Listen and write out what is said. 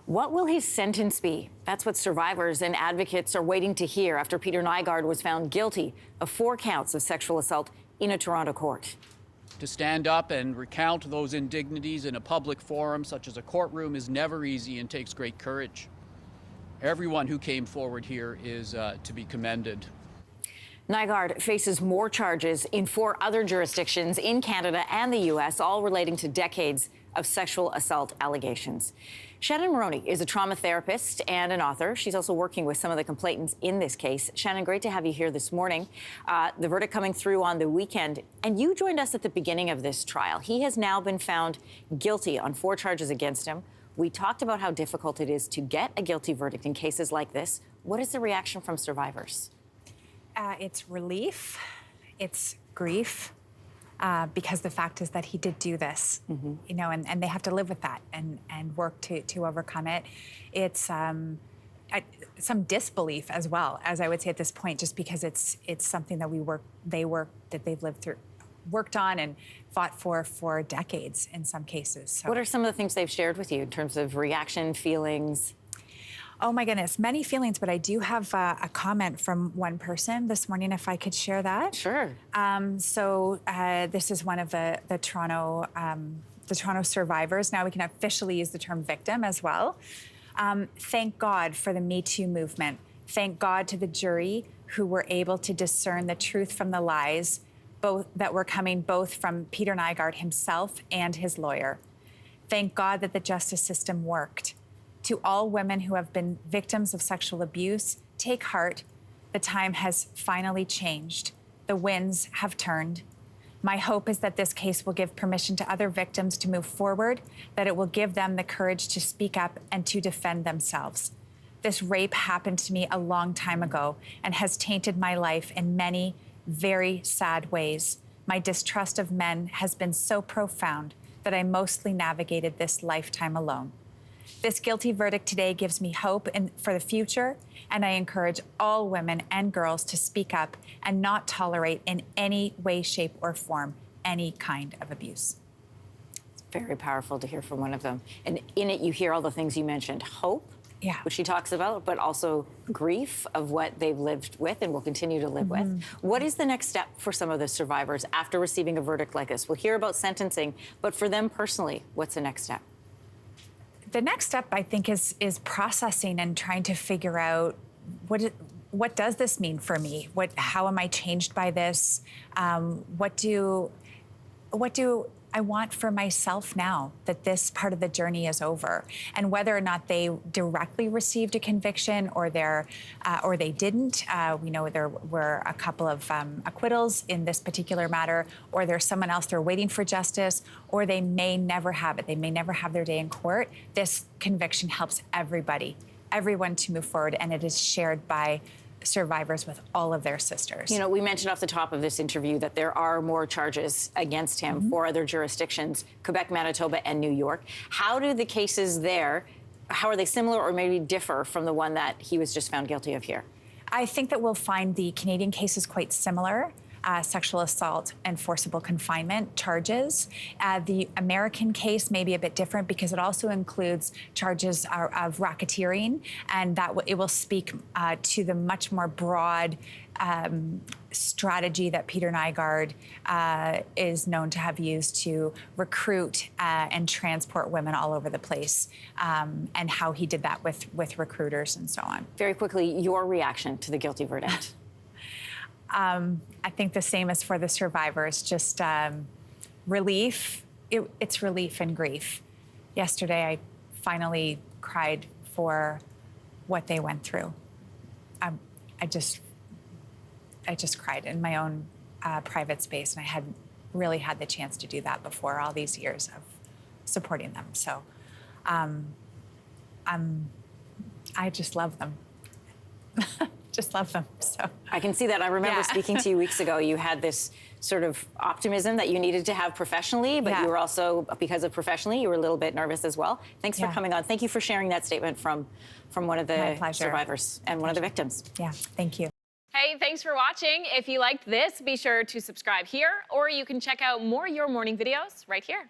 What will his sentence be? That's what survivors and advocates are waiting to hear after Peter Nygard was found guilty of 4 counts of sexual assault in a Toronto court. To stand up and recount those indignities in a public forum such as a courtroom is never easy and takes great courage. Everyone who came forward here is to be commended. Nygard faces more charges in 4 other jurisdictions in Canada and the U.S., all relating to decades of sexual assault allegations. Shannon Moroney is a trauma therapist and an author. She's also working with some of the complainants in this case. Shannon, great to have you here this morning. The verdict coming through on the weekend, and you joined us at the beginning of this trial. He has now been found guilty on 4 charges against him. We talked about how difficult it is to get a guilty verdict in cases like this. What is the reaction from survivors? It's relief, it's grief, because the fact is that he did do this, you know, and they have to live with that and work to overcome it. It's some disbelief as well, as I would say at this point, just because it's something that they've lived through, worked on and fought for decades in some cases. So. What are some of the things they've shared with you in terms of reaction, feelings? Oh my goodness, many feelings, but I do have a comment from one person this morning, if I could share that. Sure. This is one of the Toronto survivors. Now we can officially use the term victim as well. Thank God for the Me Too movement. Thank God to the jury who were able to discern the truth from the lies, both that were coming both from Peter Nygard himself and his lawyer. Thank God that the justice system worked. To all women who have been victims of sexual abuse, take heart. The time has finally changed. The winds have turned. My hope is that this case will give permission to other victims to move forward, that it will give them the courage to speak up and to defend themselves. This rape happened to me a long time ago and has tainted my life in many very sad ways. My distrust of men has been so profound that I mostly navigated this lifetime alone. This guilty verdict today gives me hope for the future, and I encourage all women and girls to speak up and not tolerate in any way, shape, or form any kind of abuse. It's very powerful to hear from one of them. And in it, you hear all the things you mentioned. Hope, which she talks about, but also grief of what they've lived with and will continue to live with. What is the next step for some of the survivors after receiving a verdict like this? We'll hear about sentencing, but for them personally, what's the next step? The next step, I think, is processing and trying to figure out what does this mean for me? How am I changed by this? What do I want for myself now that this part of the journey is over? And whether or not they directly received a conviction or they didn't, we know there were a couple of acquittals in this particular matter, or there's someone else they're waiting for justice, or they may never have it. They may never have their day in court. This conviction helps everyone to move forward, and it is shared by survivors with all of their sisters. You know, we mentioned off the top of this interview that there are more charges against him for other jurisdictions, Quebec, Manitoba, and New York. How do the cases there, how are they similar or maybe differ from the one that he was just found guilty of here? I think that we'll find the Canadian cases quite similar. Sexual assault and forcible confinement charges. The American case may be a bit different because it also includes charges of racketeering, and that it will speak to the much more broad strategy that Peter Nygard is known to have used to recruit and transport women all over the place, and how he did that with recruiters and so on. Very quickly, your reaction to the guilty verdict. I think the same as for the survivors, just relief. It's relief and grief. Yesterday, I finally cried for what they went through. I just cried in my own private space, and I hadn't really had the chance to do that before all these years of supporting them. So I just love them. Just love them. So I can see that. I remember speaking to you weeks ago. You had this sort of optimism that you needed to have professionally, but you were also, because of professionally, you were a little bit nervous as well. Thanks for coming on. Thank you for sharing that statement from one of the survivors and one of the victims. Yeah, thank you. Hey, thanks for watching. If you liked this, be sure to subscribe here, or you can check out more Your Morning videos right here.